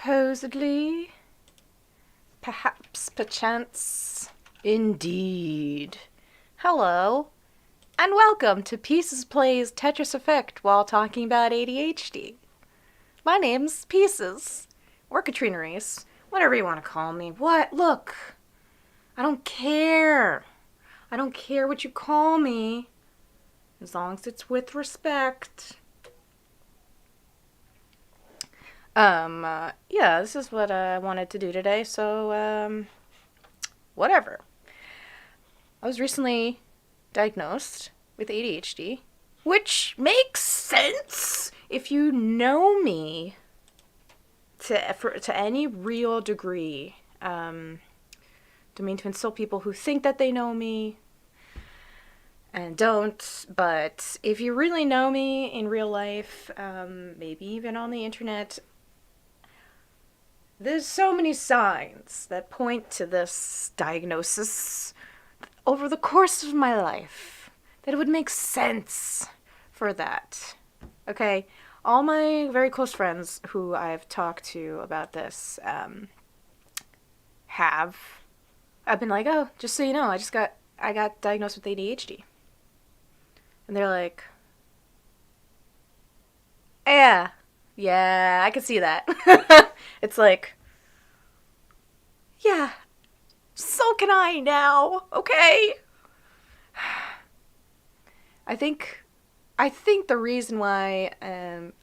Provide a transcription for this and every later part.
Supposedly. Perhaps, perchance. Indeed. Hello, and welcome to Pieces Plays Tetris Effect while talking about ADHD. My name's Pieces, or Katrina Reese, whatever you want to call me. What? Look, I don't care. I don't care what you call me, as long as it's with respect. Yeah, this is what I wanted to do today, so, whatever. I was recently diagnosed with ADHD, which makes sense if you know me to any real degree. Don't mean to insult people who think that they know me and don't, but if you really know me in real life, maybe even on the internet, there's so many signs that point to this diagnosis over the course of my life that it would make sense for that. Okay? All my very close friends who I've talked to about this I've been like, oh, just so you know, I got diagnosed with ADHD. And they're like, yeah, I can see that. It's like, yeah, so can I now, okay? I think the reason why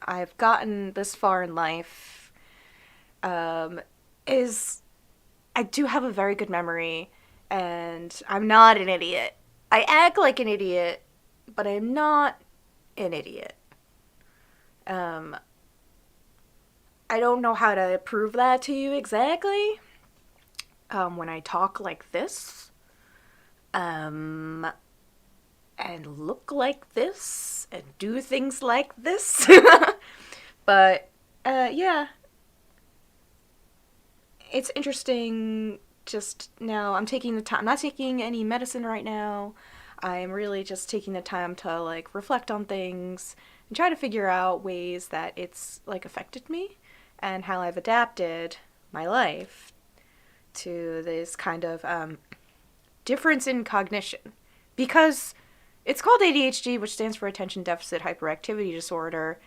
I've gotten this far in life is I do have a very good memory, and I'm not an idiot. I act like an idiot, but I'm not an idiot. I don't know how to prove that to you exactly. When I talk like this, and look like this, and do things like this. But, yeah. It's interesting just now. I'm taking the time. I'm not taking any medicine right now. I'm really just taking the time to, like, reflect on things and try to figure out ways that it's, like, affected me and how I've adapted my life to this kind of difference in cognition. Because it's called ADHD, which stands for Attention Deficit Hyperactivity Disorder,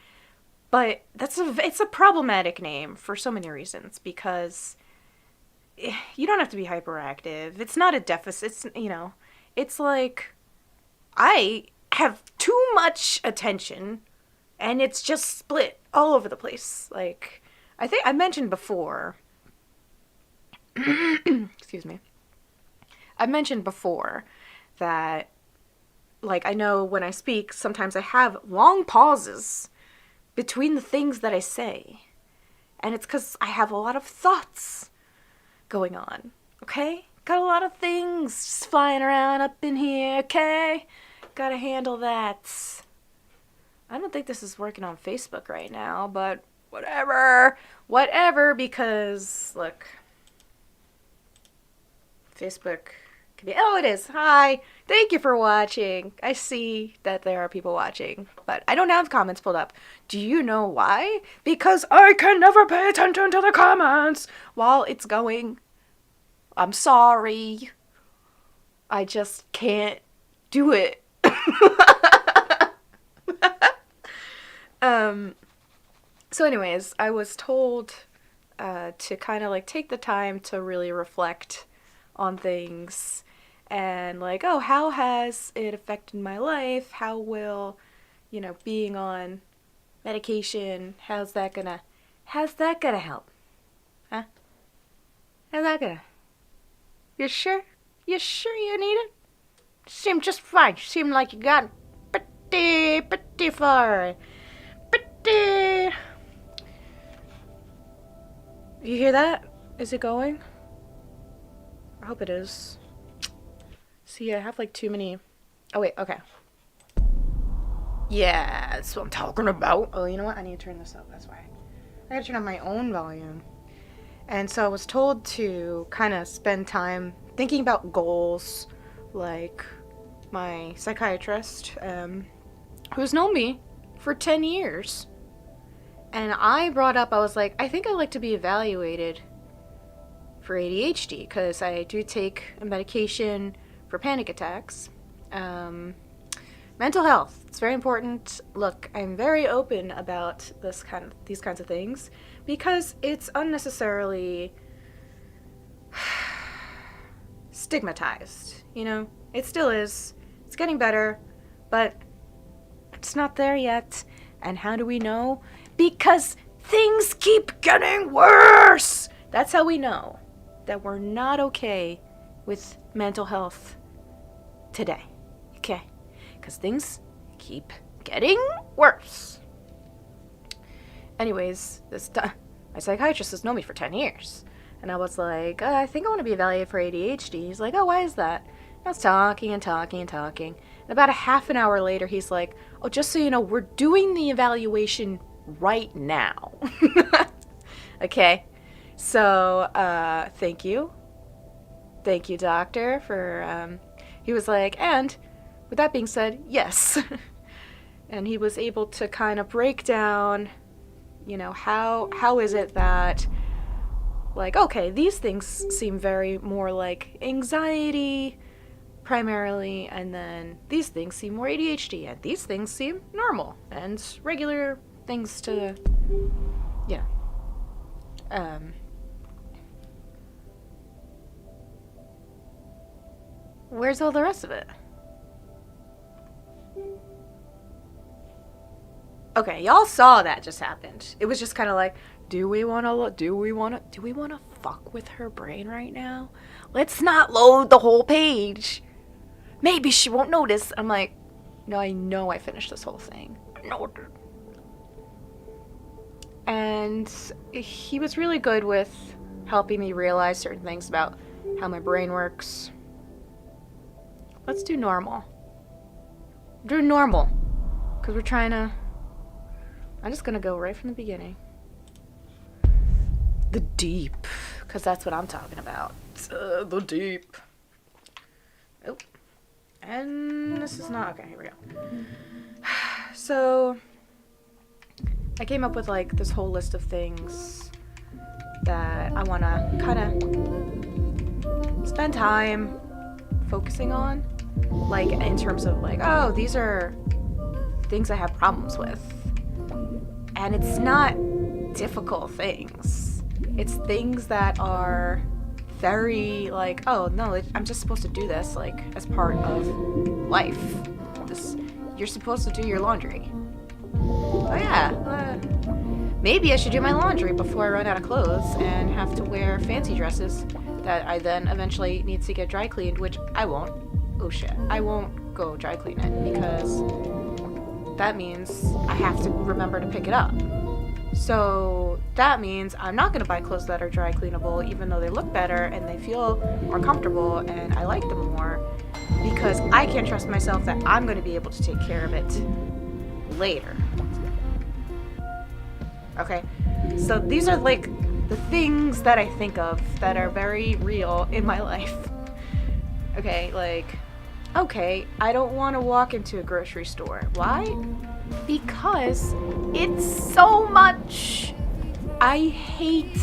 but it's a problematic name for so many reasons, because you don't have to be hyperactive. It's not a deficit. It's like I have too much attention and it's just split all over the place. Like, I think I mentioned before, excuse me. I mentioned before that, like, I know when I speak, sometimes I have long pauses between the things that I say. And it's because I have a lot of thoughts going on, okay? Got a lot of things flying around up in here, okay? Gotta handle that. I don't think this is working on Facebook right now, but whatever. Whatever, because, look, Facebook can be... Oh, it is. Hi. Thank you for watching. I see that there are people watching, but I don't have comments pulled up. Do you know why? Because I can never pay attention to the comments while it's going. I'm sorry. I just can't do it. So anyways, I was told to kind of, like, take the time to really reflect on things and, like, oh, how has it affected my life? How will, being on medication, how's that gonna help? Huh? How's that gonna? You sure? You sure you need it? Seem just fine. You seem like you got pretty far. Pretty. You hear that? Is it going? I hope it is. See, I have, like, too many... Oh, wait, okay. Yeah, that's what I'm talking about. Oh, you know what? I need to turn this up. That's why. I gotta turn up my own volume. And so I was told to kind of spend time thinking about goals, like my psychiatrist, who's known me for 10 years. And I brought up, I was like, I think I'd like to be evaluated for ADHD because I do take a medication for panic attacks. Mental health, it's very important. Look, I'm very open about these kinds of things because it's unnecessarily stigmatized, you know? It still is. It's getting better, but it's not there yet. And how do we know? Because things keep getting worse! That's how we know that we're not okay with mental health today. Okay? Because things keep getting worse. Anyways, my psychiatrist has known me for 10 years. And I was like, I think I want to be evaluated for ADHD. He's like, oh, why is that? I was talking and talking and talking. And about a half an hour later, he's like, oh, just so you know, we're doing the evaluation right now. Okay. So, thank you. Thank you, doctor, for, he was like, and with that being said, yes. And he was able to kind of break down, you know, how is it that, like, okay, these things seem very more like anxiety primarily, and then these things seem more ADHD, and these things seem normal and regular things to, you know, where's all the rest of it? Okay, y'all saw that just happened. It was just kind of like, do we want to fuck with her brain right now? Let's not load the whole page. Maybe she won't notice. I'm like, no, I know I finished this whole thing. No. And he was really good with helping me realize certain things about how my brain works. Let's do normal. Do normal. Because we're trying to... I'm just going to go right from the beginning. The deep. Because that's what I'm talking about. The deep. Oh. And this is not... Okay, here we go. So... I came up with, like, this whole list of things that I want to kind of spend time focusing on. Like, in terms of, like, oh, these are things I have problems with. And it's not difficult things. It's things that are very, like, oh, no, I'm just supposed to do this, like, as part of life. You're supposed to do your laundry. Oh yeah, maybe I should do my laundry before I run out of clothes and have to wear fancy dresses that I then eventually need to get dry cleaned, which I won't. Oh shit, I won't go dry clean it because that means I have to remember to pick it up. So that means I'm not gonna buy clothes that are dry cleanable, even though they look better and they feel more comfortable and I like them more, because I can't trust myself that I'm gonna be able to take care of it later. Okay, so these are like the things that I think of that are very real in my life. Okay, like, okay, I don't want to walk into a grocery store. Why? Because it's so much. I hate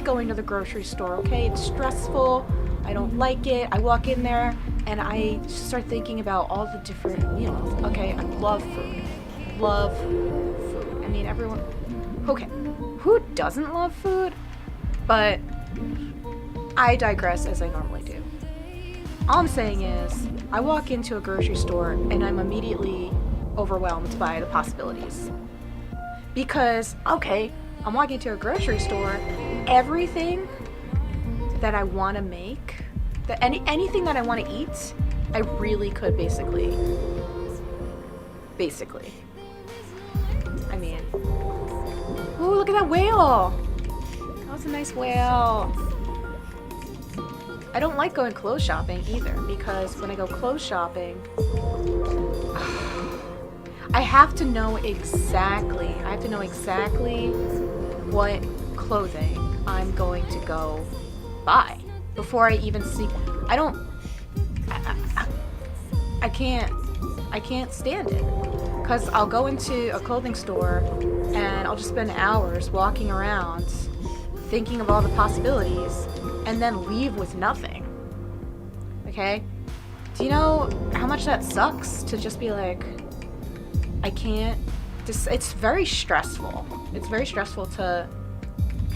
going to the grocery store, okay? It's stressful. I don't like it. I walk in there and I start thinking about all the different meals. Okay, I love food. Love food. I mean, everyone... Okay, who doesn't love food? But I digress as I normally do. All I'm saying is, I walk into a grocery store and I'm immediately overwhelmed by the possibilities. Because, okay, I'm walking into a grocery store, everything that I want to make, anything that I want to eat, I really could basically. I mean, ooh, look at that whale. That was a nice whale. I don't like going clothes shopping either, because when I go clothes shopping, I have to know exactly what clothing I'm going to go buy before I even see. I can't stand it, because I'll go into a clothing store and I'll just spend hours walking around thinking of all the possibilities and then leave with nothing. Okay? Do you know how much that sucks to just be like, I can't. It's very stressful. It's very stressful to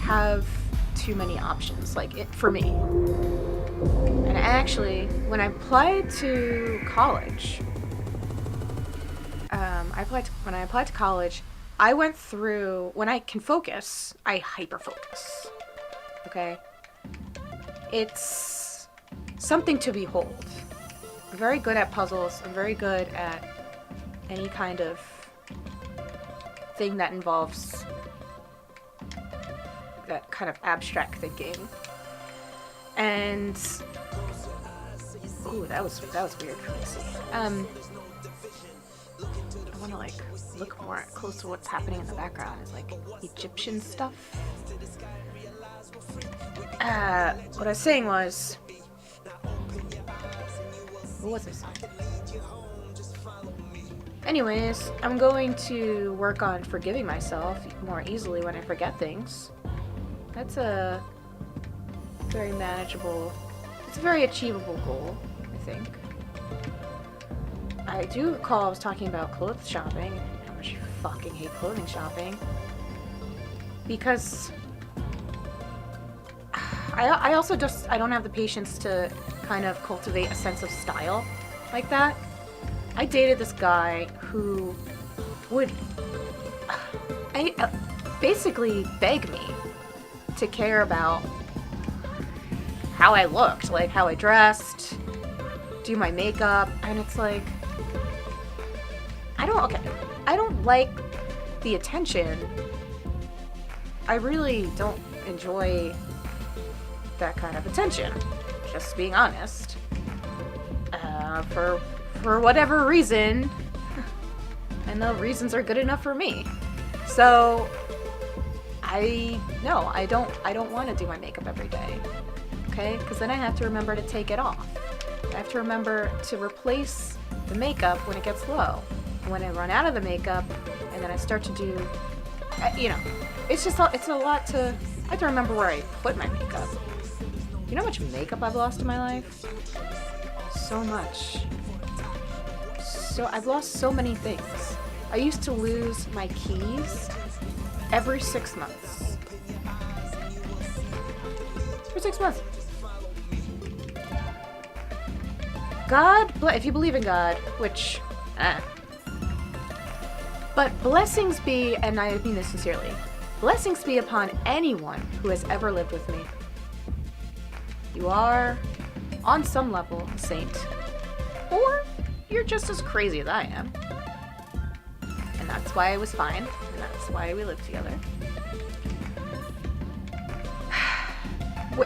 have too many options, like for me. And actually, when I applied to college, when I applied to college, I went through, when I can focus, I hyper focus. Okay? It's something to behold. I'm very good at puzzles. I'm very good at any kind of thing that involves that kind of abstract thinking. And ooh, that was weird for me to see. I want to like look more close to what's happening in the background. It's like Egyptian stuff. What I was saying was, what was this? Anyways, I'm going to work on forgiving myself more easily when I forget things. That's a very manageable, it's a very achievable goal, I think. I do recall I was talking about clothes shopping, how much you fucking hate clothing shopping. Because I also just, I don't have the patience to kind of cultivate a sense of style like that. I dated this guy who would basically beg me to care about how I looked, like how I dressed, do my makeup, and it's like, I don't like the attention. I really don't enjoy that kind of attention, just being honest. For whatever reason, and the reasons are good enough for me. So I don't want to do my makeup every day. Okay? Because then I have to remember to take it off. I have to remember to replace the makeup when it gets low. And when I run out of the makeup, and then I start to do, it's a lot to, I have to remember where I put my makeup. You know how much makeup I've lost in my life? So much. So I've lost so many things. I used to lose my keys every 6 months. For 6 months. If you believe in God, which, but blessings be, and I mean this sincerely, blessings be upon anyone who has ever lived with me. You are, on some level, a saint. Or you're just as crazy as I am. And that's why I was fine, and that's why we lived together.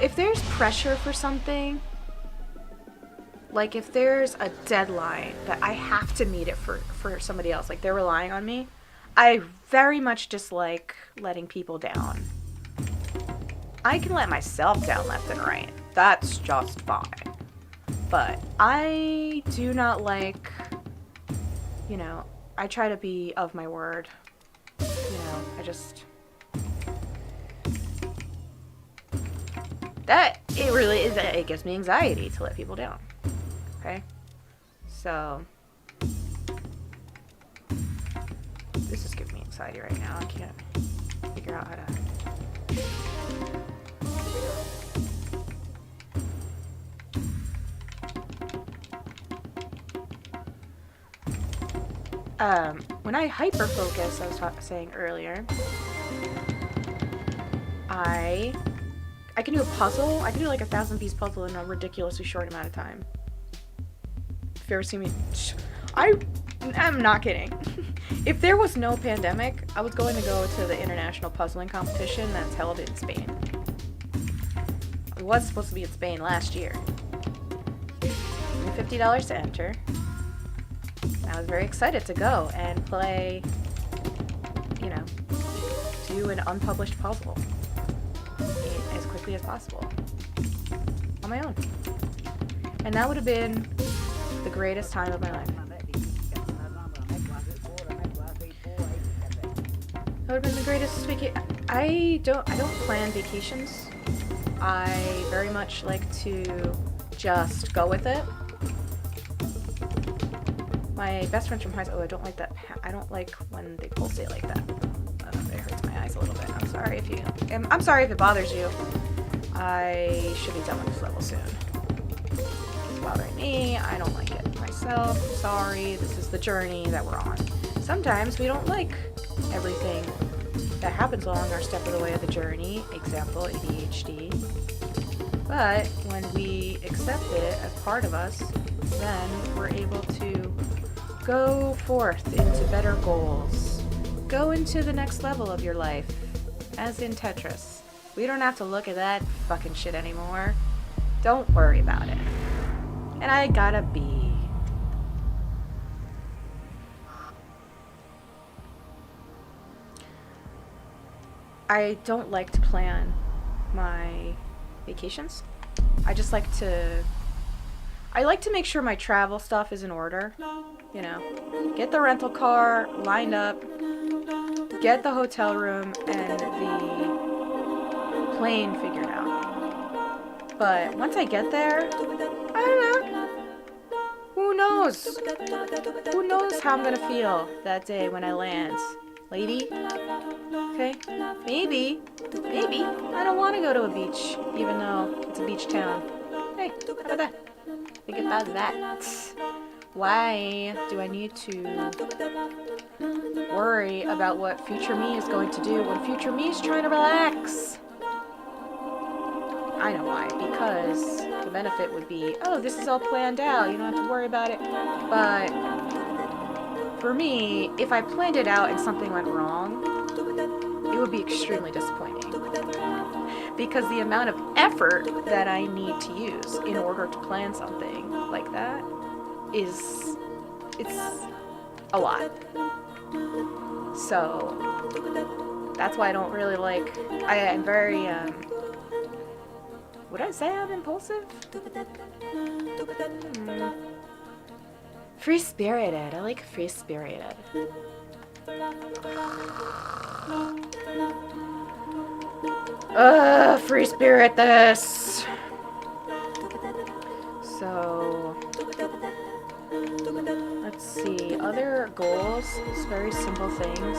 If there's pressure for something, like if there's a deadline that I have to meet it for somebody else, like they're relying on me, I very much dislike letting people down. I can let myself down left and right. That's just fine. But I do not like, I try to be of my word. It really is, it gives me anxiety to let people down. Okay? So, this is giving me anxiety right now. I can't figure out how to. When I hyper-focus, I was saying earlier, I can do a puzzle. I can do like a 1,000-piece puzzle in a ridiculously short amount of time. If you ever see me, I'm not kidding. If there was no pandemic, I was going to go to the international puzzling competition that's held in Spain. It was supposed to be in Spain last year. $50 to enter. I was very excited to go and play, do an unpublished puzzle as quickly as possible on my own. And that would have been the greatest time of my life. That would have been the greatest vacation. I don't plan vacations. I very much like to just go with it. My best friends from high school. Oh, I don't like that. I don't like when they pulsate like that. It hurts my eyes a little bit. I'm sorry if you. I'm sorry if it bothers you. I should be done with this level soon. It's bothering me. I don't like it myself. Sorry. This is the journey that we're on. Sometimes we don't like everything that happens along our step of the way of the journey. Example, ADHD. But when we accept it as part of us, then we're able to go forth into better goals. Go into the next level of your life, as in Tetris. We don't have to look at that fucking shit anymore. Don't worry about it. And I gotta be. I don't like to plan my vacations. I just like to... I like to make sure my travel stuff is in order. You know, get the rental car lined up, get the hotel room and the plane figured out. But once I get there, I don't know. Who knows? Who knows how I'm gonna feel that day when I land? Lady? Okay? Maybe I don't want to go to a beach, even though it's a beach town. Hey, how about that? Think about that. Why do I need to worry about what future me is going to do when future me is trying to relax? I know why. Because the benefit would be, oh, this is all planned out. You don't have to worry about it. But for me, if I planned it out and something went wrong, it would be extremely disappointing. Because the amount of effort that I need to use in order to plan something like that it's a lot. So that's why I don't really like, I am very, would I say I'm impulsive? Free-spirited. I like free-spirited. Free spirit this. So let's see. Other goals, just very simple things.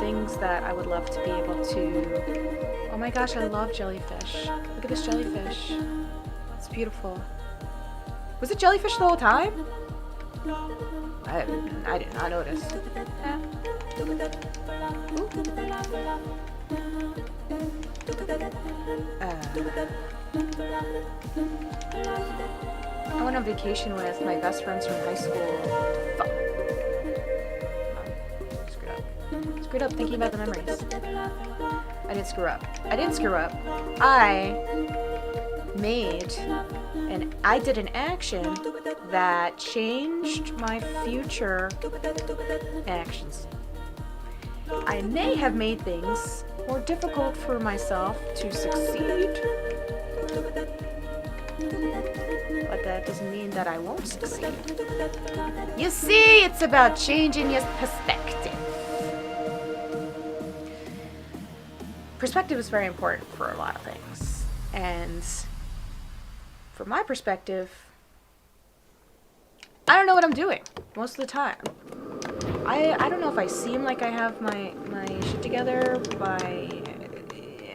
Things that I would love to be able to. Oh my gosh, I love jellyfish. Look at this jellyfish. It's beautiful. Was it jellyfish the whole time? I did not notice. I went on vacation with my best friends from high school. Fuck. Screwed up thinking about the memories. I didn't screw up. I did an action that changed my future actions. I may have made things more difficult for myself to succeed, but that doesn't mean that I won't succeed. You see, it's about changing your perspective. Perspective is very important for a lot of things, and from my perspective, I don't know what I'm doing most of the time. I don't know if I seem like I have my shit together by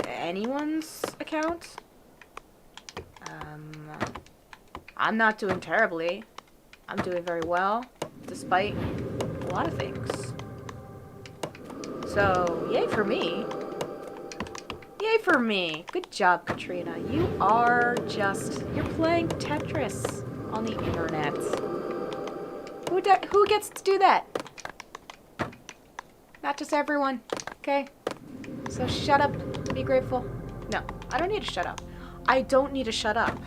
anyone's account. I'm not doing terribly. I'm doing very well, despite a lot of things. So, yay for me. Yay for me. Good job, Katrina. You're playing Tetris on the internet. Who gets to do that? Not just everyone, okay? So shut up, be grateful. No, I don't need to shut up. I don't need to shut up.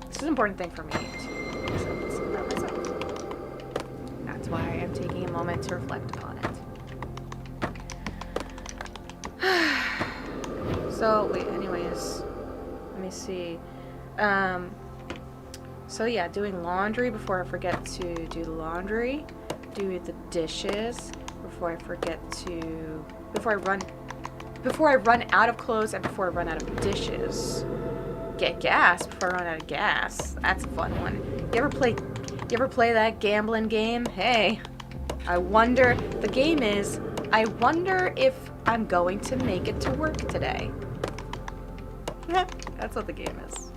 This is an important thing for me to accept this about myself. That's why I'm taking a moment to reflect upon it. So, wait, anyways, let me see. So yeah, doing laundry before I forget to do the laundry, do the dishes before I run out of clothes and before I run out of dishes. Get gas before I run out of gas. That's a fun one. You ever play that gambling game? Hey, I wonder if I'm going to make it to work today. That's what the game is.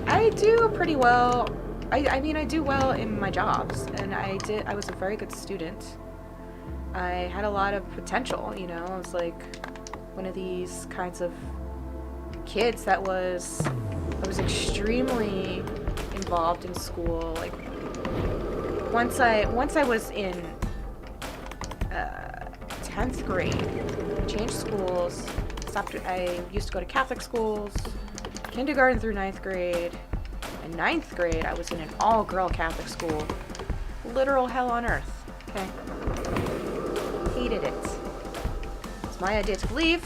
I do pretty well. I mean, I do well in my jobs, and I was a very good student. I had a lot of potential, you know. I was like one of these kinds of kids that was extremely involved in school. Like once I was in 10th grade, I changed schools. I used to go to Catholic schools, kindergarten through 9th grade. In 9th grade, I was in an all-girl Catholic school. Literal hell on earth. Okay. Hated it. It's my idea to leave.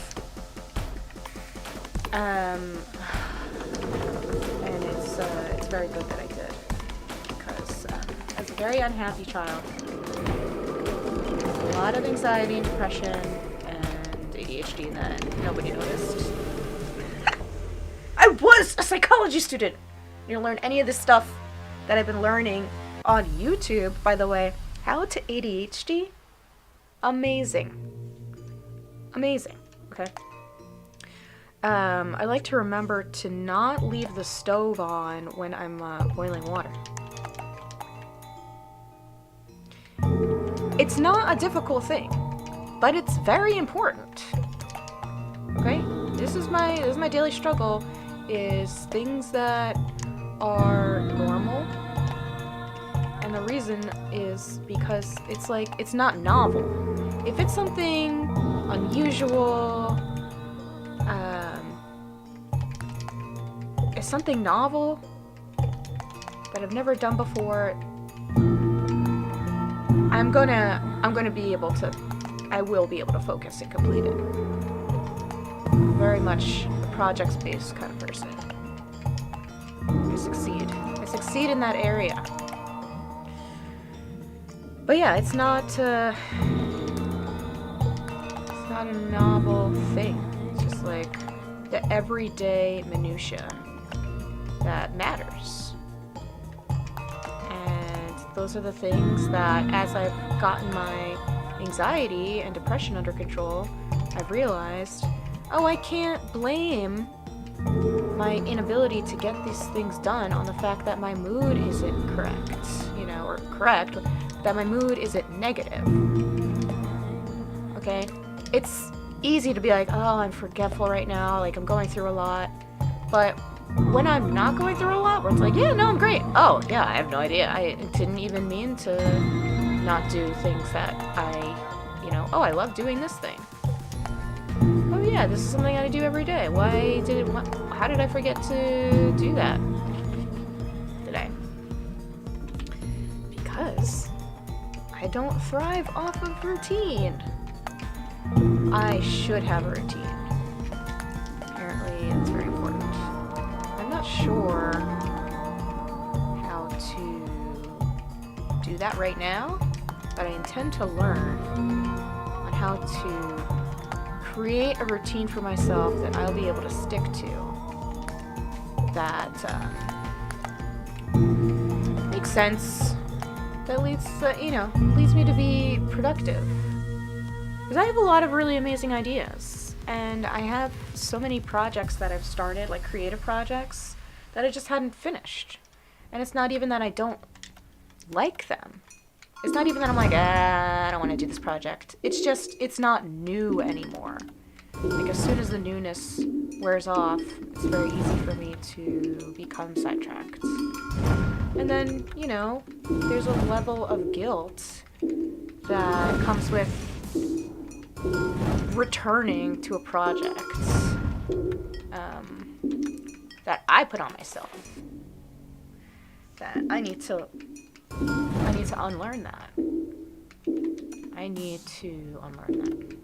And it's very good that I did, because I was a very unhappy child. A lot of anxiety and depression and ADHD that nobody noticed. I was a psychology student. You don't learn any of this stuff that I've been learning on YouTube, by the way. How to ADHD? Amazing. Amazing. Okay. I like to remember to not leave the stove on when I'm boiling water. It's not a difficult thing, but it's very important. Okay? This is my daily struggle, is things that are normal. And the reason is because it's not novel. If it's something unusual, it's something novel that I've never done before, I will be able to focus and complete it. Very much a projects-based kind of person. I succeed in that area. But yeah, it's not a novel thing. It's just like the everyday minutia that matters. And those are the things that, as I've gotten my anxiety and depression under control, I've realized, I can't blame my inability to get these things done on the fact that my mood isn't correct, or correct, that my mood isn't negative. Okay? It's easy to be like, I'm forgetful right now, like I'm going through a lot. But when I'm not going through a lot, where it's like, I'm great. Oh, yeah, I have no idea. I didn't even mean to not do things that I love doing this thing. Oh yeah, this is something I do every day. How did I forget to do that today? Because I don't thrive off of routine. I should have a routine. Apparently, it's very important. I'm not sure how to do that right now, but I intend to learn on how to create a routine for myself that I'll be able to stick to, that makes sense, that leads me to be productive. Because I have a lot of really amazing ideas, and I have so many projects that I've started, like creative projects, that I just hadn't finished. And it's not even that I don't like them. It's not even that I'm like, I don't want to do this project. It's just, it's not new anymore. Like, as soon as the newness wears off, it's very easy for me to become sidetracked. And then, there's a level of guilt that comes with returning to a project that I put on myself. That I need to unlearn that. I need to unlearn that.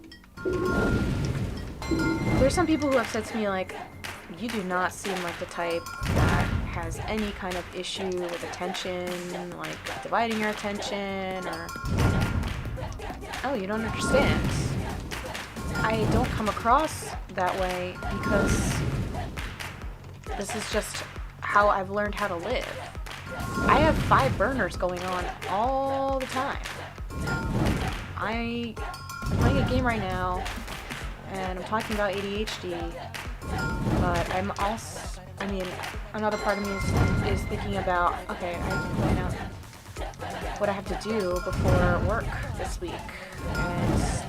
There's some people who have said to me, like, you do not seem like the type that has any kind of issue with attention, like dividing your attention, or... Oh, you don't understand. I don't come across that way because this is just how I've learned how to live. I have 5 burners going on all the time. I'm playing a game right now, and I'm talking about ADHD, but I'm also, another part of me is thinking about, okay, I have to plan out what I have to do before work this week.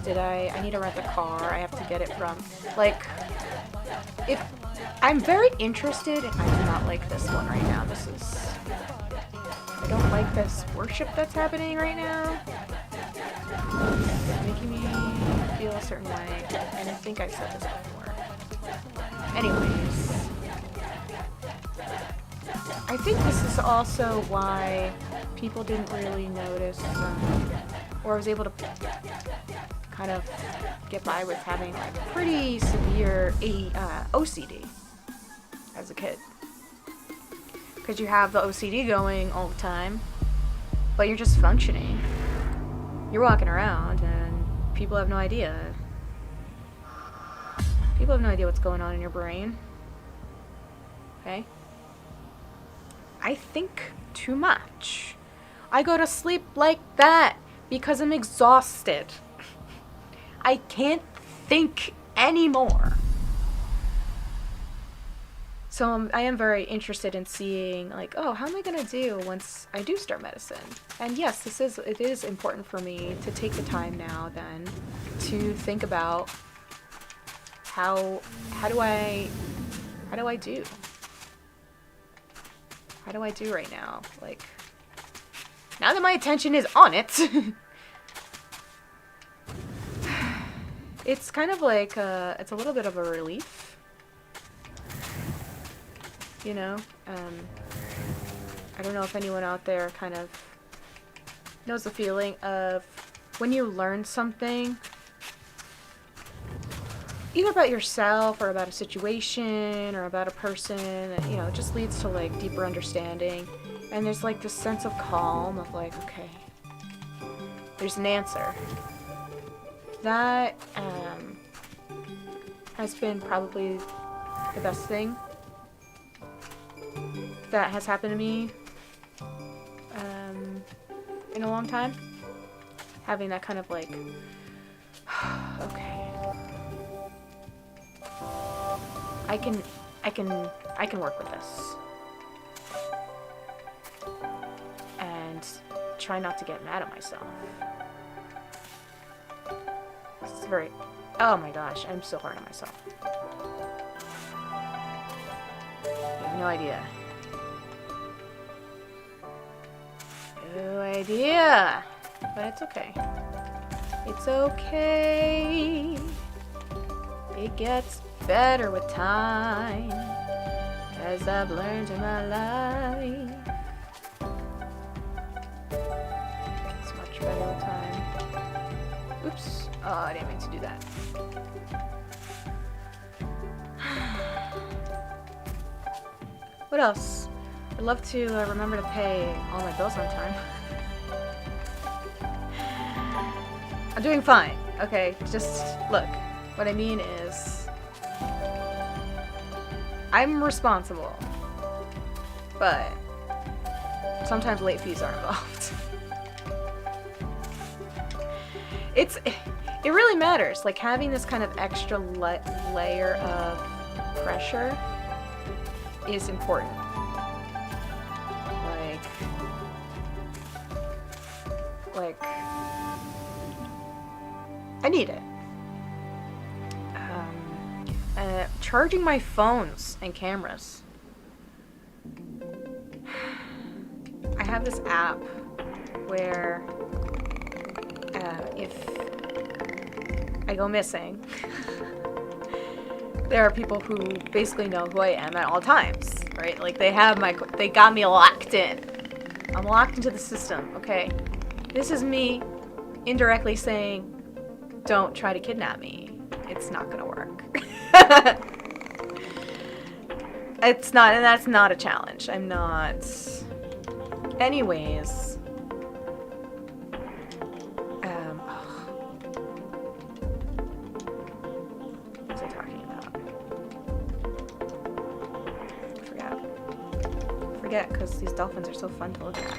And I need to rent a car. I have to get it from, like, if I'm very interested, I do not like this one right now. I don't like this worship that's happening right now. It's making me feel a certain way, and I think I've said this before. Anyways, I think this is also why people didn't really notice, or I was able to kind of get by with having like pretty severe OCD as a kid. Because you have the OCD going all the time, but you're just functioning. You're walking around and people have no idea. People have no idea what's going on in your brain. Okay? I think too much. I go to sleep like that because I'm exhausted. I can't think anymore. So I am very interested in seeing, like, oh, how am I gonna do once I do start medicine? And yes, it is important for me to take the time now then to think about how do I do? How do I do right now? Like, now that my attention is on it, it's kind of like it's a little bit of a relief. You know, I don't know if anyone out there kind of knows the feeling of when you learn something, either about yourself or about a situation or about a person, you know, it just leads to like deeper understanding. And there's like this sense of calm of like, okay, there's an answer. That has been probably the best thing that has happened to me in a long time. Having that kind of like, okay, I can work with this, and try not to get mad at myself. It's very, oh my gosh, I'm so hard on myself. You have no idea. No idea. But it's okay. It's okay. It gets better with time, as I've learned in my life. It's much better with time. Oops. Oh, I didn't mean to do that. What else? I'd love to remember to pay all my bills on time. I'm doing fine. Okay, just look. What I mean is, I'm responsible, but sometimes late fees are involved. It really matters. Like, having this kind of extra layer of pressure is important. Like, I need it. Charging my phones and cameras. I have this app where if I go missing, there are people who basically know who I am at all times, right? Like, they got me locked in. I'm locked into the system, okay? This is me indirectly saying, don't try to kidnap me. It's not gonna work. It's not, and that's not a challenge. I'm not. Anyways. What was I talking about? Forget, because these dolphins are so fun to look at.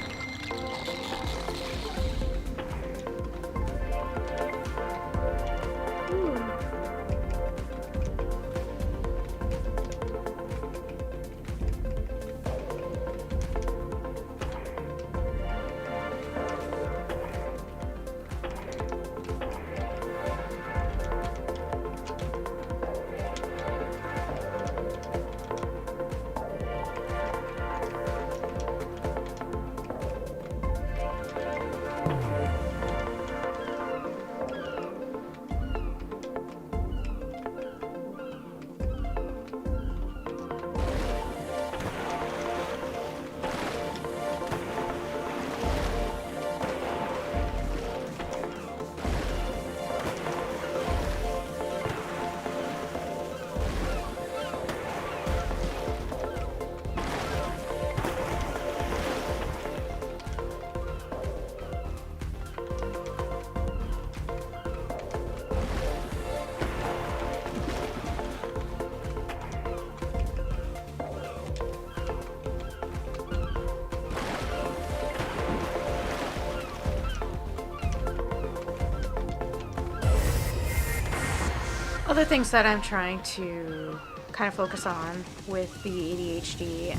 Other things that I'm trying to kind of focus on with the ADHD,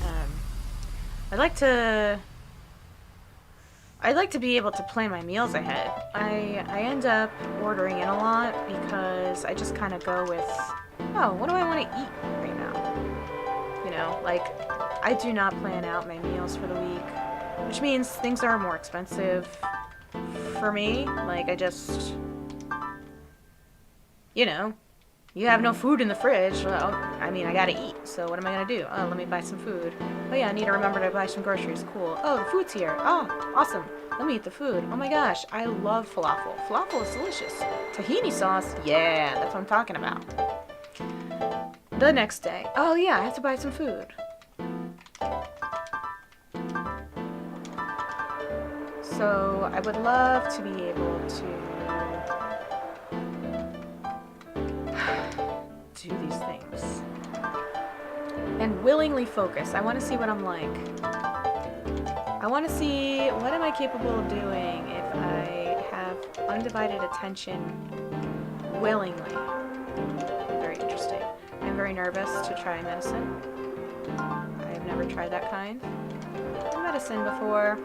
I'd like to be able to plan my meals ahead. I end up ordering in a lot because I just kind of go with, oh, what do I want to eat right now? You know, like, I do not plan out my meals for the week, which means things are more expensive for me. Like, I just, you know, you have no food in the fridge. Well, I mean, I gotta eat, so what am I gonna do? Oh, let me buy some food. Oh yeah, I need to remember to buy some groceries. Cool. Oh, the food's here. Oh, awesome. Let me eat the food. Oh my gosh, I love falafel. Falafel is delicious. Tahini sauce, yeah, that's what I'm talking about. The next day, oh yeah, I have to buy some food. So I would love to be able to do these things and willingly focus. I want to see what I'm like. I want to see what am I capable of doing if I have undivided attention willingly. Very interesting. I'm very nervous to try medicine. I have never tried that kind of medicine before.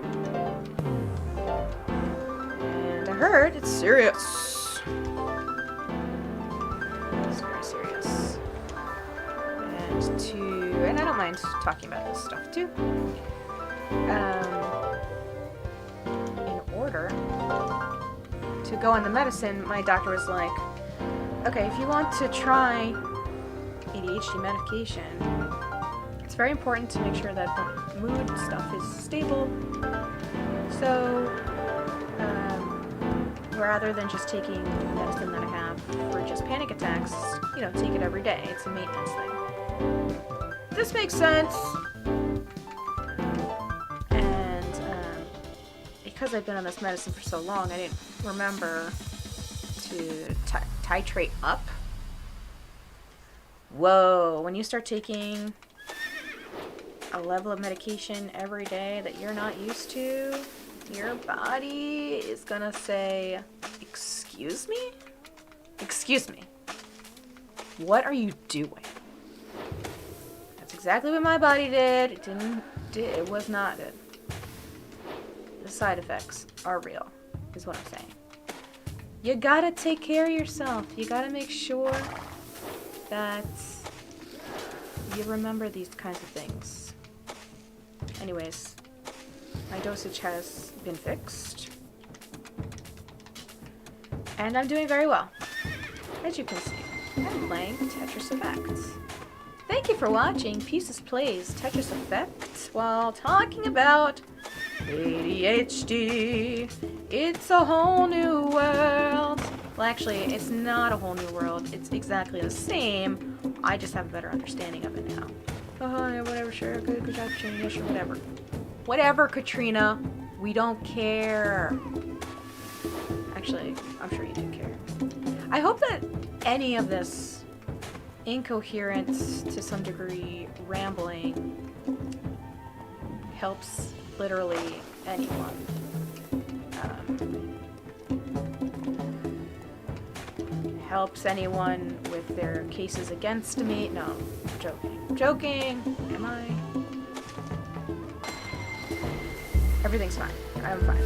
And I heard it's serious. And I don't mind talking about this stuff too. In order to go on the medicine, my doctor was like, okay, if you want to try ADHD medication, it's very important to make sure that the mood stuff is stable. So, rather than just taking the medicine that I have for just panic attacks, you know, take it every day. It's a maintenance thing. This makes sense. And because I've been on this medicine for so long, I didn't remember to titrate up. Whoa, when you start taking a level of medication every day that you're not used to, your body is gonna say, excuse me? Excuse me. What are you doing? That's exactly what my body did. It was not good. The side effects are real, is what I'm saying. You gotta take care of yourself. You gotta make sure that you remember these kinds of things. Anyways, my dosage has been fixed. And I'm doing very well. As you can see, I'm playing Tetris Effect. Thank you for watching Pieces Plays Tetris Effect while talking about ADHD. It's a whole new world. Well, actually, it's not a whole new world. It's exactly the same. I just have a better understanding of it now. Yeah, whatever, sure, good job, Katrina, yeah, sure, whatever. Whatever, Katrina. We don't care. Actually, I'm sure you do care. I hope that any of this incoherent, to some degree, rambling helps literally anyone. Helps anyone with their cases against me. No, joking. Joking. Am I? Everything's fine. I'm fine.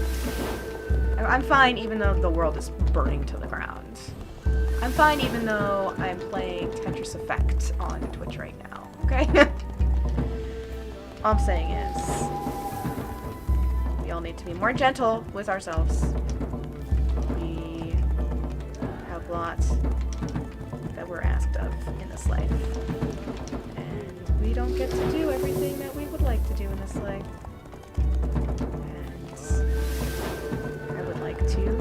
I'm fine even though the world is burning to the ground. I'm fine even though I'm playing Tetris Effect on Twitch right now. Okay? All I'm saying is, we all need to be more gentle with ourselves. We have lots that we're asked of in this life. And we don't get to do everything that we would like to do in this life. And I would like to do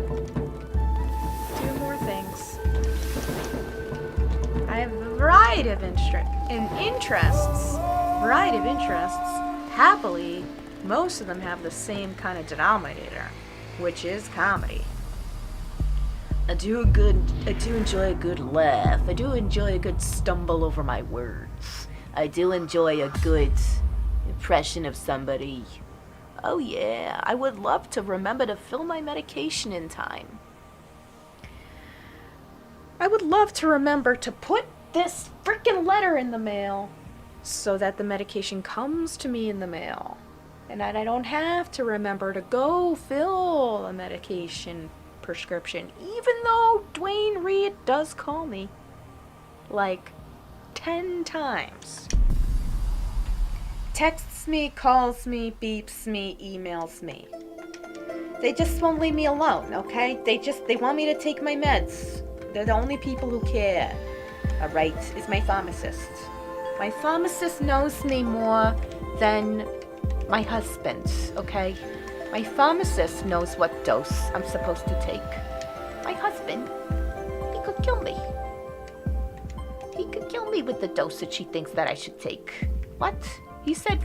more things. I have a variety of interests. Happily, most of them have the same kind of denominator, which is comedy. I do enjoy a good laugh. I do enjoy a good stumble over my words. I do enjoy a good impression of somebody. Oh yeah, I would love to remember to fill my medication in time. I would love to remember to put this freaking letter in the mail so that the medication comes to me in the mail. And that I don't have to remember to go fill a medication prescription, even though Dwayne Reed does call me like 10 times. Texts me, calls me, beeps me, emails me. They just won't leave me alone, okay? They want me to take my meds. They're the only people who care. Alright, is my pharmacist. My pharmacist knows me more than my husband, okay? My pharmacist knows what dose I'm supposed to take. My husband, he could kill me. He could kill me with the dosage he thinks that I should take. What? He said,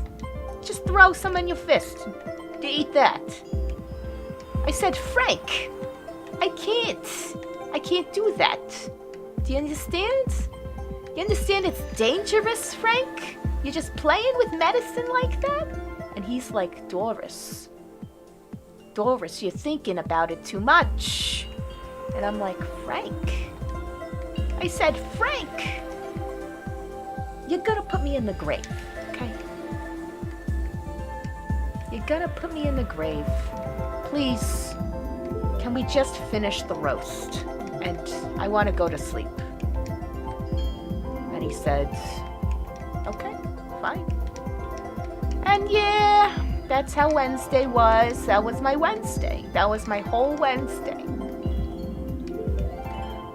just throw some in your fist. To eat that. I said, Frank, I can't do that. Do you understand? You understand it's dangerous, Frank? You're just playing with medicine like that? And he's like, Doris, you're thinking about it too much. And I'm like, Frank. I said, Frank, you're gonna put me in the grave, okay? You're gonna put me in the grave. Please, can we just finish the roast? And I want to go to sleep. And he said, okay, fine. And yeah, that's how Wednesday was. That was my Wednesday. That was my whole Wednesday.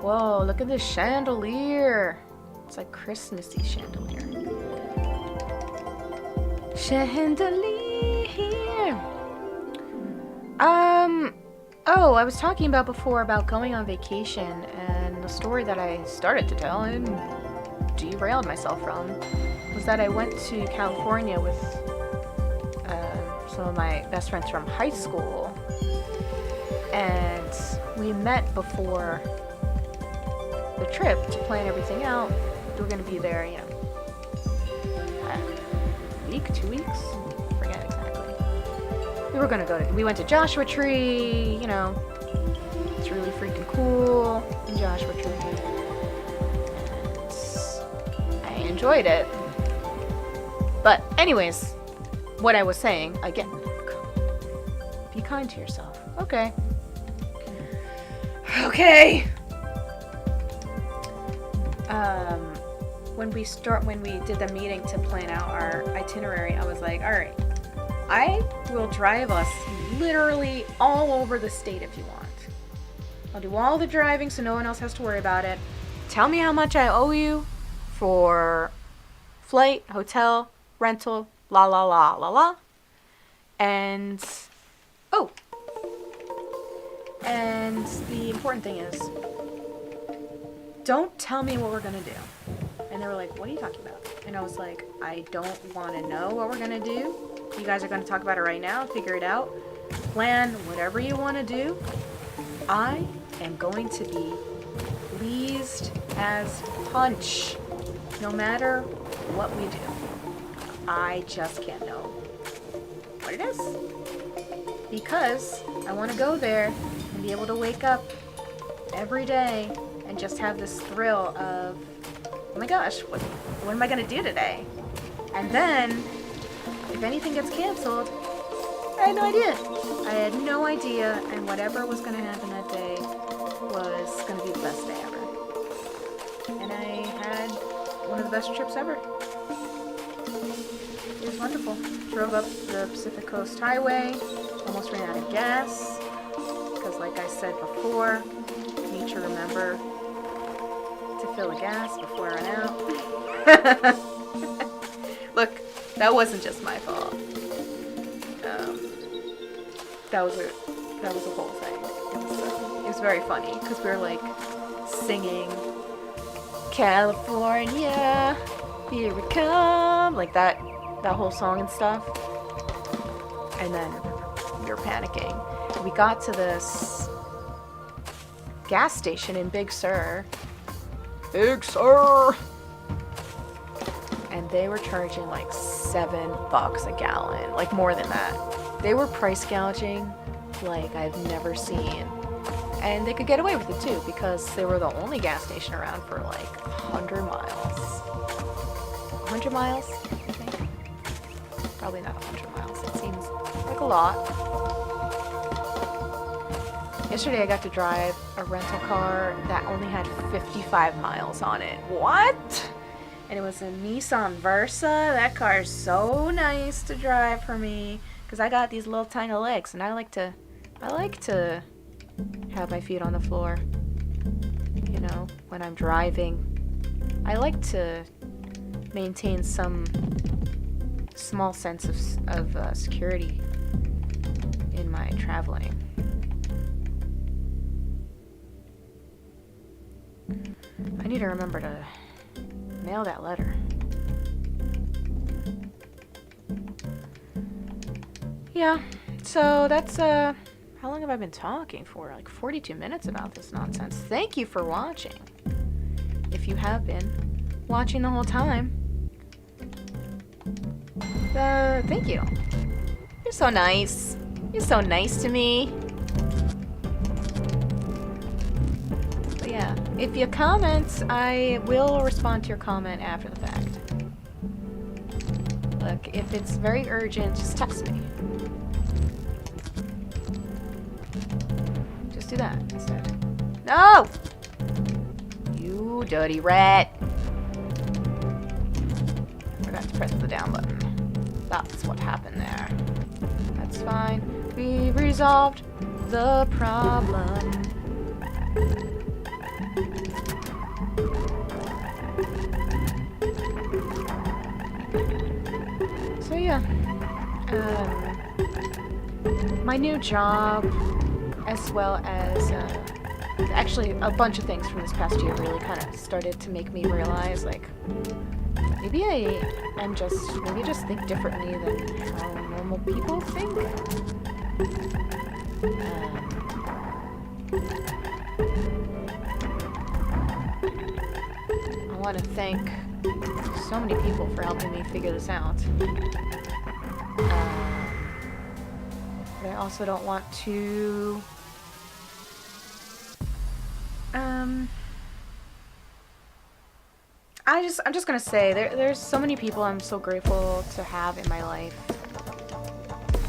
Whoa, look at this chandelier. It's like Christmassy chandelier. Chandelier. Oh, I was talking about before about going on vacation, and the story that I started to tell and derailed myself from was that I went to California with some of my best friends from high school, and we met before the trip to plan everything out. We were going to be there, a week, 2 weeks? Forget exactly. We went to Joshua Tree, it's really freaking cool in Joshua Tree. And I enjoyed it. But anyways, what I was saying, again, be kind to yourself. Okay. When we did the meeting to plan out our itinerary, I was like, all right, I will drive us literally all over the state if you want. I'll do all the driving so no one else has to worry about it. Tell me how much I owe you for flight, hotel, rental, la la la la la. And the important thing is, don't tell me what we're gonna do. And they were like, what are you talking about? And I was like, I don't want to know what we're going to do. You guys are going to talk about it right now, figure it out, plan whatever you want to do. I am going to be pleased as punch, no matter what we do. I just can't know what it is. Because I want to go there and be able to wake up every day and just have this thrill of, oh my gosh, what am I going to do today? And then, if anything gets canceled, I had no idea. I had no idea, and whatever was going to happen that day was going to be the best day ever. And I had one of the best trips ever. It was wonderful. Drove up the Pacific Coast Highway, almost ran out of gas, because like I said before, I need to remember to fill the gas before I run out. Look, that wasn't just my fault. That was a whole thing. It was very funny because we were like singing California, here we come, like that whole song and stuff. And then we were panicking. We got to this gas station in Big Sur. Big Sur! And they were charging like $7 a gallon, like more than that. They were price gouging like I've never seen. And they could get away with it too, because they were the only gas station around for like 100 miles. 100 miles, I think? Probably not 100 miles. It seems like a lot. Yesterday I got to drive a rental car that only had 55 miles on it. What? And it was a Nissan Versa. That car is so nice to drive for me because I got these little tiny legs, and I like to have my feet on the floor. You know, when I'm driving, I like to maintain some small sense of security in my traveling. I need to remember to mail that letter. Yeah, so that's, how long have I been talking for? Like 42 minutes about this nonsense. Thank you for watching. If you have been watching the whole time, thank you. You're so nice. You're so nice to me. But yeah, if you comment, I will respond to your comment after the fact. Look, if it's very urgent, just text me. Just do that instead. No! You dirty rat. Forgot to press the down button. That's what happened there. That's fine. We resolved the problem. So yeah, my new job, as well as actually a bunch of things from this past year really kind of started to make me realize, like, maybe I just think differently than how normal people think. I want to thank so many people for helping me figure this out. But I also don't want to I'm just gonna say there's so many people I'm so grateful to have in my life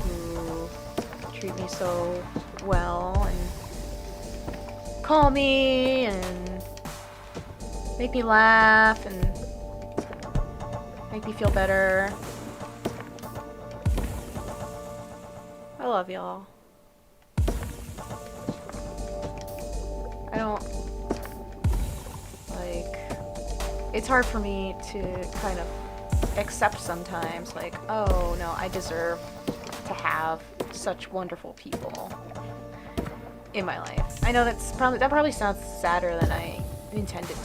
who treat me so well and call me and make me laugh and make me feel better. I love y'all. I don't, like, it's hard for me to kind of accept sometimes, like, oh no, I deserve to have such wonderful people in my life. I know that probably sounds sadder than I intended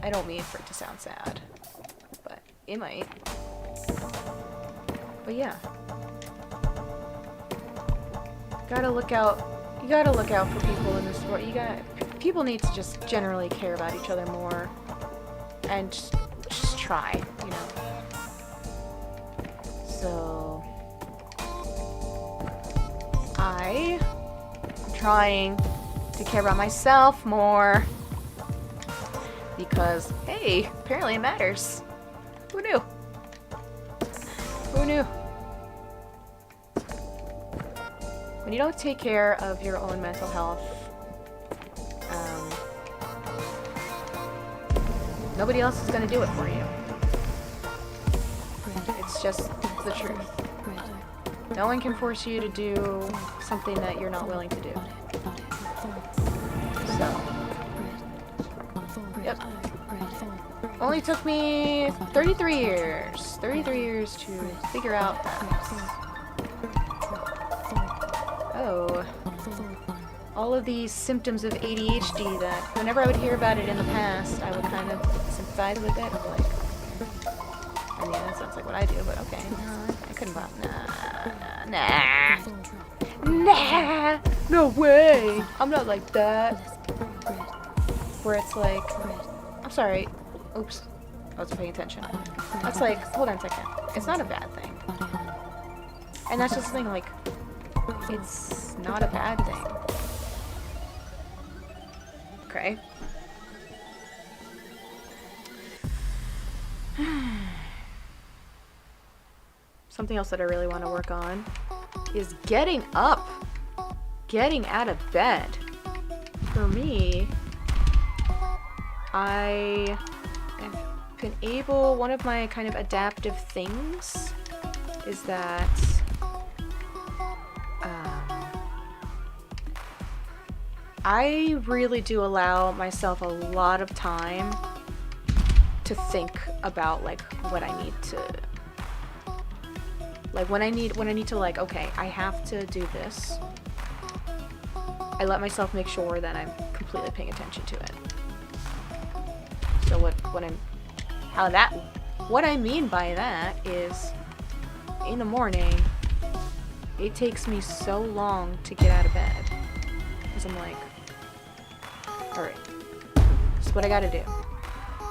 I don't mean for it to sound sad, but it might. But yeah. Gotta look out. You gotta look out for people in this world. People need to just generally care about each other more. And just try, you know. So I'm trying to care about myself more. Because, hey, apparently it matters. Who knew? Who knew? When you don't take care of your own mental health, nobody else is going to do it for you. It's just the truth. No one can force you to do something that you're not willing to do. So, yep. Only took me 33 years. 33 years to figure out that. Oh. All of these symptoms of ADHD that whenever I would hear about it in the past, I would kind of sympathize with it. Like, I mean, that sounds like what I do, but okay. No, I couldn't pop. Nah. No way. I'm not like that. Where it's like, I'm sorry. Oops. I wasn't paying attention. That's like, hold on a second. It's not a bad thing. And that's just the thing, like, it's not a bad thing. Okay. Something else that I really want to work on is getting up. Getting out of bed. For me, I have been able, one of my kind of adaptive things is that I really do allow myself a lot of time to think about like what I need to, like when I need to, like, okay, I have to do this. I let myself make sure that I'm completely paying attention to it. So what I mean by that is, in the morning, it takes me so long to get out of bed. Because I'm like, alright, this is what I gotta do.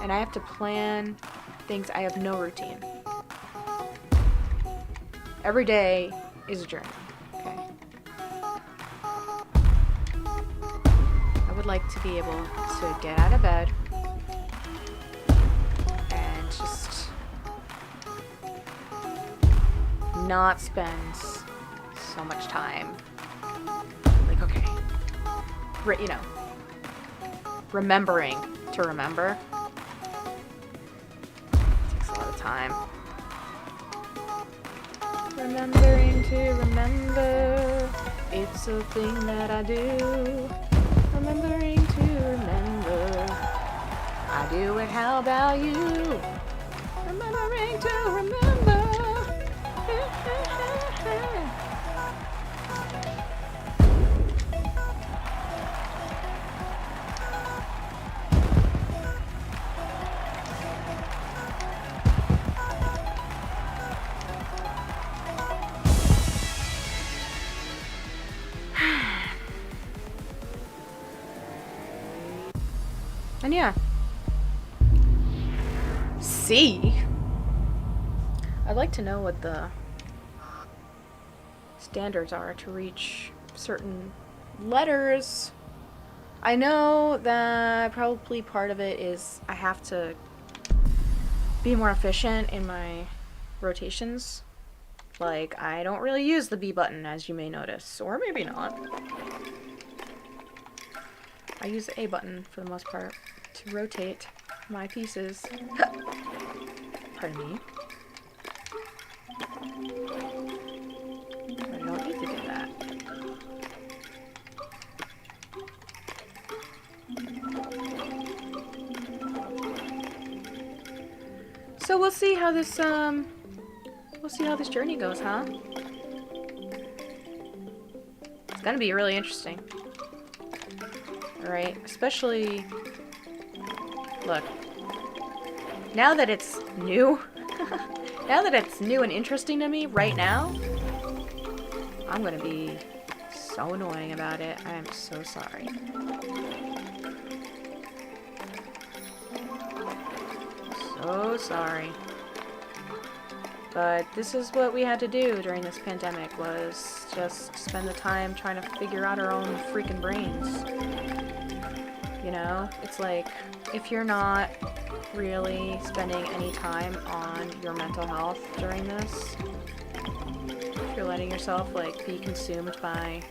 And I have to plan things. I have no routine. Every day is a journey, okay? I would like to be able to get out of bed and just not spend so much time, like, okay, you know, remembering to remember. It takes a lot of time. Remembering to remember, it's a thing that I do. Remembering to remember, I do it, how about you? Remembering to remember. And yeah. C. I'd like to know what the standards are to reach certain letters. I know that probably part of it is I have to be more efficient in my rotations. Like, I don't really use the B button, as you may notice. Or maybe not. I use the A button for the most part to rotate my pieces. Pardon me. I don't need to do that. So we'll see how this journey goes, huh? It's gonna be really interesting. Alright, especially, look, now that it's new, now that it's new and interesting to me right now, I'm gonna be so annoying about it. I am so sorry. So sorry. But this is what we had to do during this pandemic, was just spend the time trying to figure out our own freaking brains. You know? It's like, if you're not really spending any time on your mental health during this, if you're letting yourself, like, be consumed by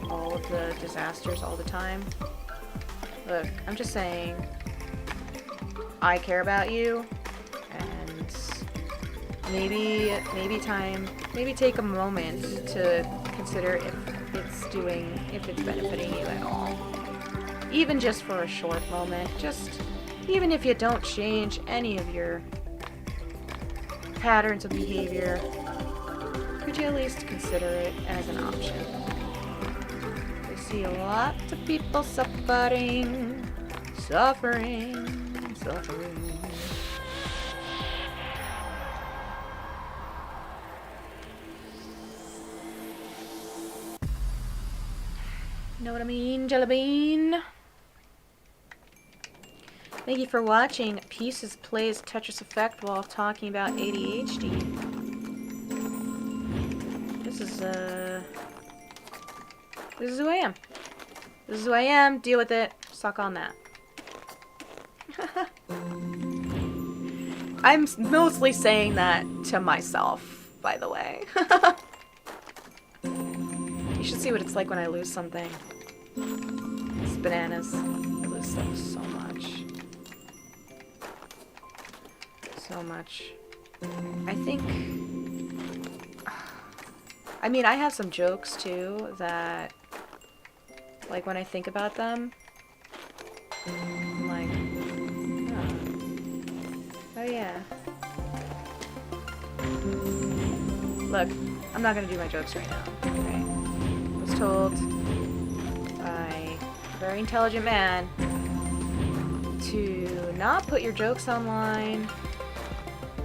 all of the disasters all the time, look, I'm just saying, I care about you, and maybe take a moment to consider if it's benefiting you at all. Even just for a short moment, even if you don't change any of your patterns of behavior, could you at least consider it as an option? I see a lot of people suffering. Know what I mean, Jellybean? Thank you for watching. Pieces plays Tetris Effect while talking about ADHD. This is who I am. This is who I am. Deal with it. Suck on that. I'm mostly saying that to myself, by the way. You should see what it's like when I lose something. It's bananas. I lose stuff so much. So much. I think... I mean, I have some jokes, too, that... Like, when I think about them... I'm like... Oh yeah. Look, I'm not gonna do my jokes right now, okay? I was told by a very intelligent man to not put your jokes online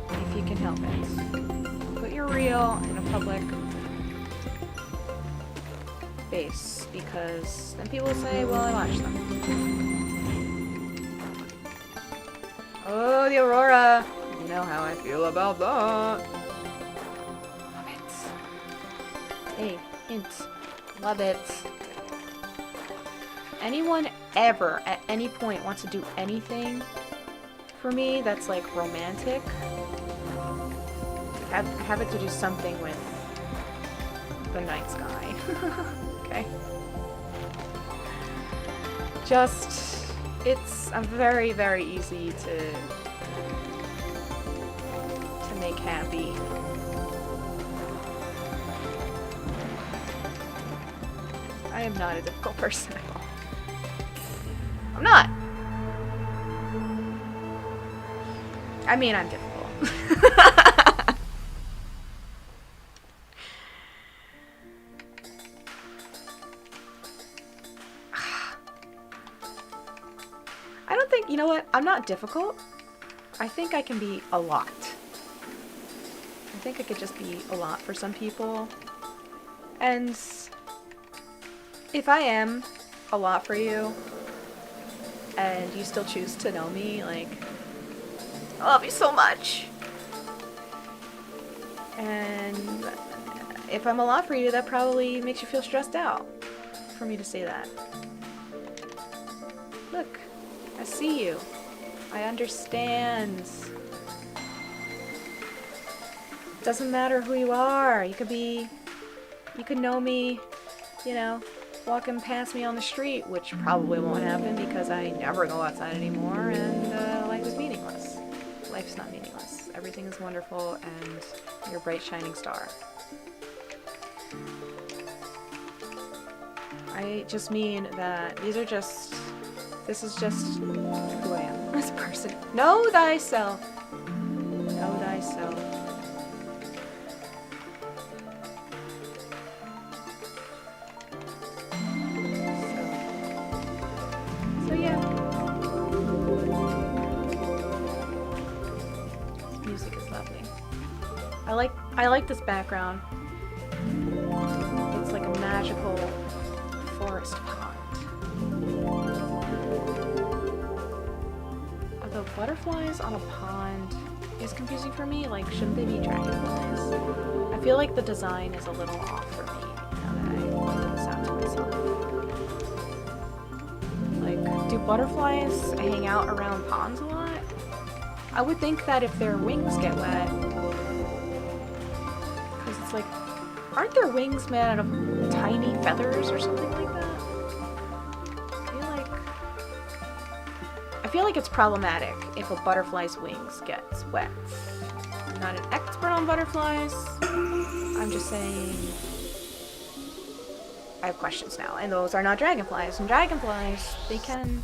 if you can help it. Put your reel in a public space, because then people will say, well, I watched them. Oh, the Aurora! You know how I feel about that. Love it. Hey, hint. Love it. Anyone ever, at any point, wants to do anything for me that's, like, romantic, have it to do something with the night sky. Okay? I'm very, very easy to make happy. I am not a difficult person at all. I'm not. I mean, I'm difficult. I don't think, you know what? I'm not difficult. I think I can be a lot. I think I could just be a lot for some people. And if I am a lot for you, and you still choose to know me, like, I love you so much. And if I'm a lot for you, that probably makes you feel stressed out for me to say that. Look, I see you. I understand. Doesn't matter who you are. You could know me, you know, walking past me on the street, which probably won't happen because I never go outside anymore, and life is meaningless. Life's not meaningless. Everything is wonderful, and you're a bright, shining star. I just mean that this is just who I am as a person. Know thyself. Know thyself. So yeah. I like this background. It's like a magical forest pond. Are the butterflies on a pond is confusing for me? Like, shouldn't they be dragonflies? I feel like the design is a little off for me now that I point this out to myself. Like, do butterflies hang out around ponds a lot? I would think that if their wings get wet, because it's like, aren't their wings made out of tiny feathers or something like that? I feel like it's problematic if a butterfly's wings gets wet. I'm not an expert on butterflies. I'm just saying I have questions now, and those are not dragonflies. And dragonflies, they can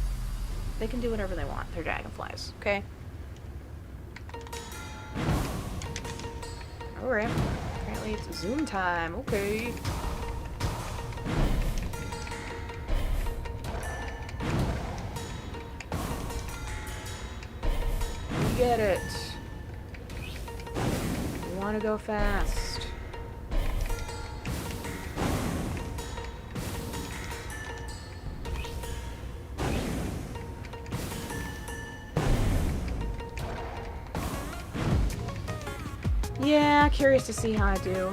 do whatever they want. They're dragonflies, okay? Alright. Apparently it's Zoom time. Okay. You get it. You want to go fast. Yeah, curious to see how I do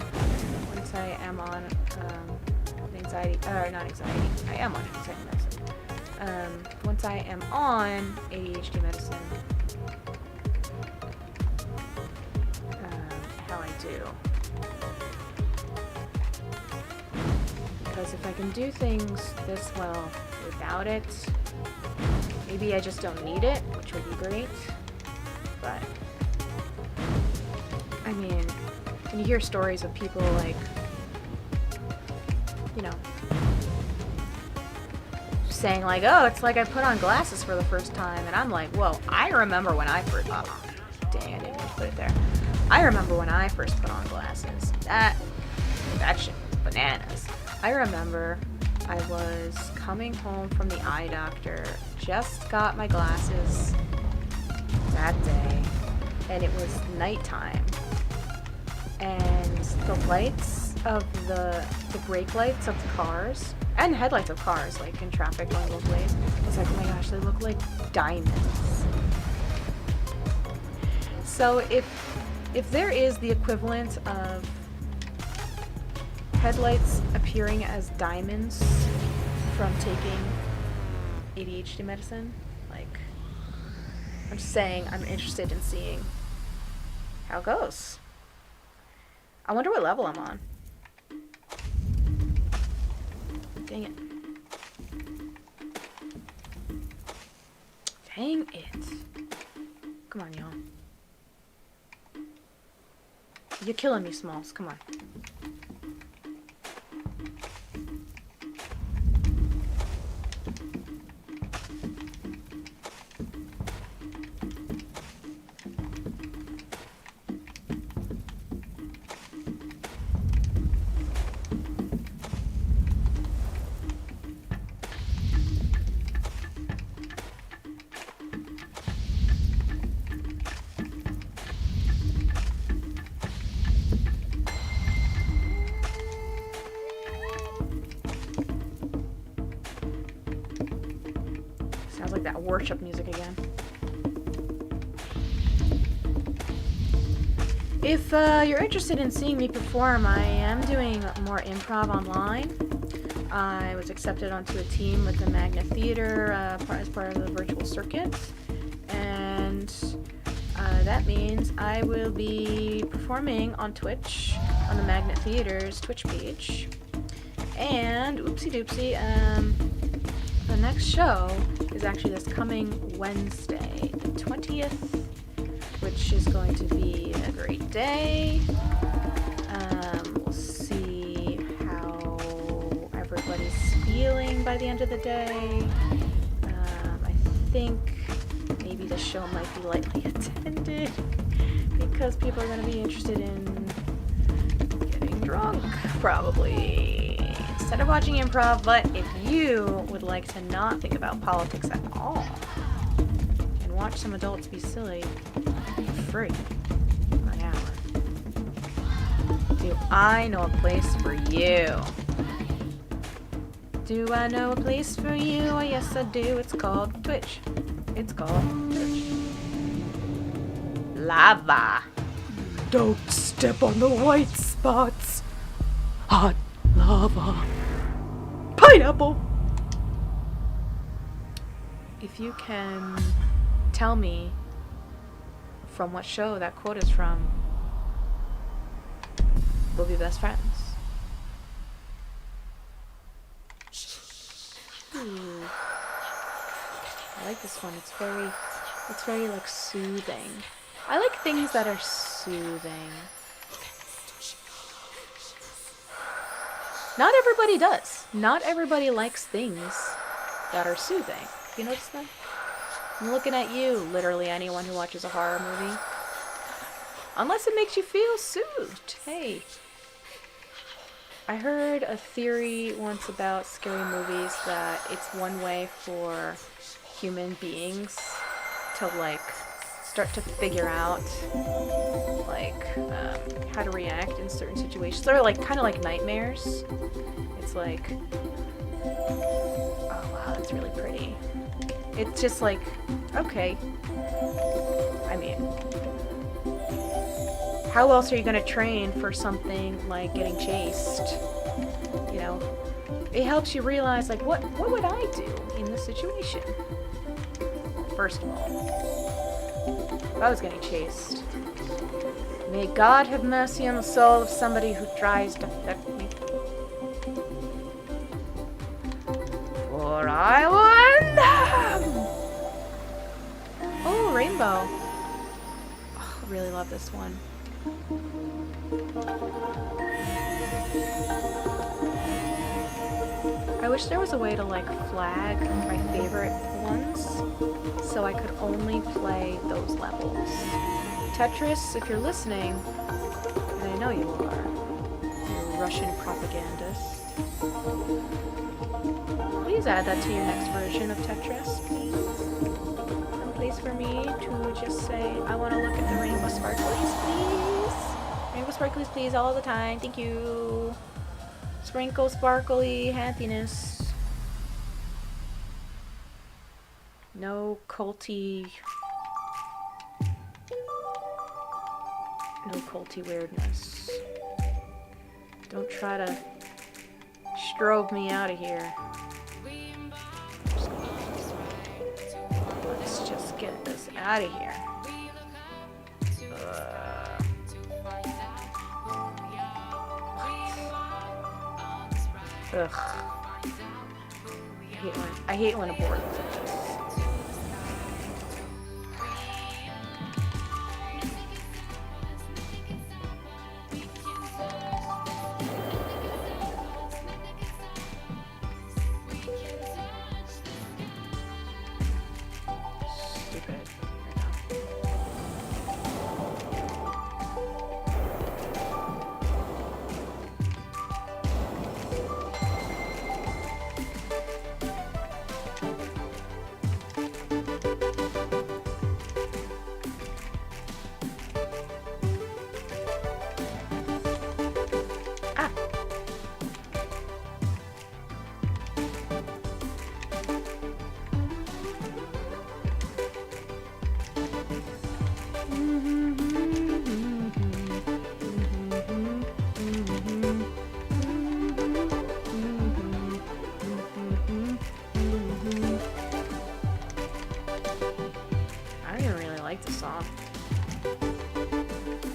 once I am on anxiety, not anxiety. I am on anxiety medicine. Once I am on ADHD medicine, how I do. Because if I can do things this well without it, maybe I just don't need it, which would be great. But I mean, when you hear stories of people like, you know, saying like, oh, it's like I put on glasses for the first time, and I'm like, whoa, I remember when I first, oh, dang, I didn't even put it there. I remember when I first put on glasses. That shit was bananas. I remember I was coming home from the eye doctor, just got my glasses that day, and it was nighttime. And the lights of the brake lights of the cars and the headlights of cars, like in traffic going both ways, I was like, oh my gosh, they look like diamonds. So if there is the equivalent of headlights appearing as diamonds from taking ADHD medicine, like, I'm just saying I'm interested in seeing how it goes. I wonder what level I'm on. Dang it. Dang it. Come on, y'all. You're killing me, Smalls. Come on. Sounds like that worship music again. If you're interested in seeing me perform, I am doing more improv online. I was accepted onto a team with the Magna Theater as part of the virtual circuit, and that means I will be performing on Twitch, on the Magna Theater's Twitch page. And oopsie doopsie, the next show is actually this coming Wednesday, the 20th, which is going to be a great day. We'll see how everybody's feeling by the end of the day. I think maybe the show might be lightly attended because people are going to be interested in getting drunk, probably, instead of watching improv. But if you would like to not think about politics at all and watch some adults be silly, free by hour. Do I know a place for you? Do I know a place for you? Oh, yes, I do. It's called Twitch. It's called Twitch. Lava. Don't step on the white spots. Hot lava. Pineapple. If you can tell me from what show that quote is from, we'll be best friends. Ooh. I like this one. It's very like soothing. I like things that are soothing. Not everybody does. Not everybody likes things that are soothing. You notice that? I'm looking at you, literally anyone who watches a horror movie. Unless it makes you feel soothed. Hey. I heard a theory once about scary movies that it's one way for human beings to like start to figure out like how to react in certain situations. They're like kind of like nightmares. It's like, oh wow, that's really pretty. It's just like, okay. I mean, how else are you gonna train for something like getting chased? You know, it helps you realize like what would I do in this situation? First of all, if I was getting chased, may God have mercy on the soul of somebody who tries to affect me. For I want them! Oh, rainbow. Oh, I really love this one. I wish there was a way to like flag my favorite ones so I could only play those levels. Tetris, if you're listening, and I know you are, you Russian propagandist, please add that to your next version of Tetris, please. Some place for me to just say, I want to look at the rainbow sparklies, please. Rainbow sparklies, please, all the time. Thank you. Sprinkle sparkly happiness. No culty. No culty weirdness. Don't try to strobe me out of here. Let's just get this out of here. Ugh. I hate when a board looks like this. Stupid.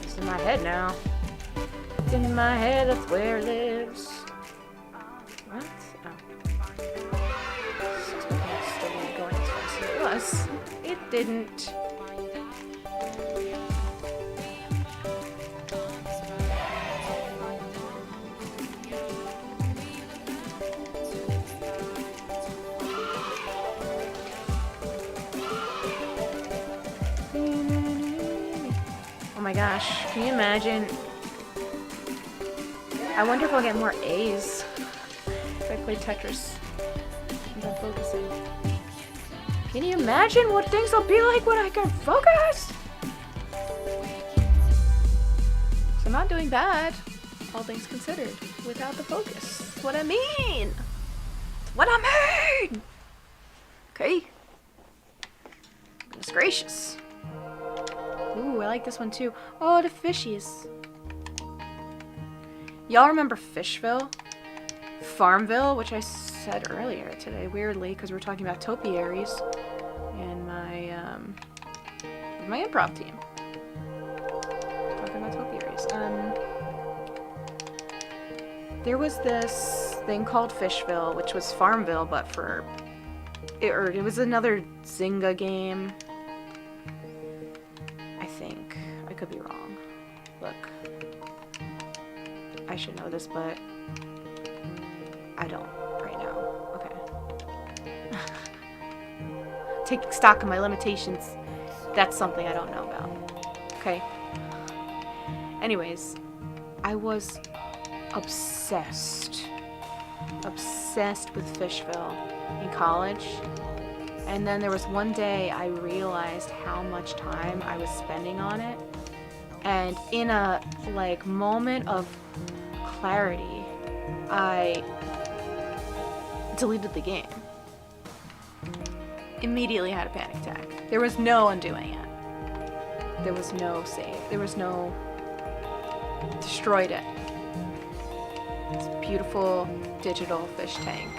It's in my head now. It's in my head, that's where it lives. What? Oh. Still not going as fast as it was. It didn't. Oh my gosh, can you imagine? I wonder if I'll get more A's if I play Tetris without focusing. Can you imagine what things will be like when I can focus? So I'm not doing bad. all things considered, without the focus. That's what I mean! That's what I mean! Okay. Goodness gracious. Ooh, I like this one too. Oh, the fishies. Y'all remember Fishville? Farmville, which I said earlier today, weirdly, because we're talking about topiaries and my improv team. Talking about topiaries. There was this thing called Fishville, which was Farmville, but for it was another Zynga game. I think. I could be wrong. Look. I should know this, but I don't right now. Okay. Taking stock of my limitations. That's something I don't know about. Okay. Anyways, I was obsessed with Fishville in college. And then there was one day I realized how much time I was spending on it. And in a moment of clarity, I deleted the game. Immediately had a panic attack. There was no undoing it. There was no save. There was no... Destroyed it. It's a beautiful digital fish tank.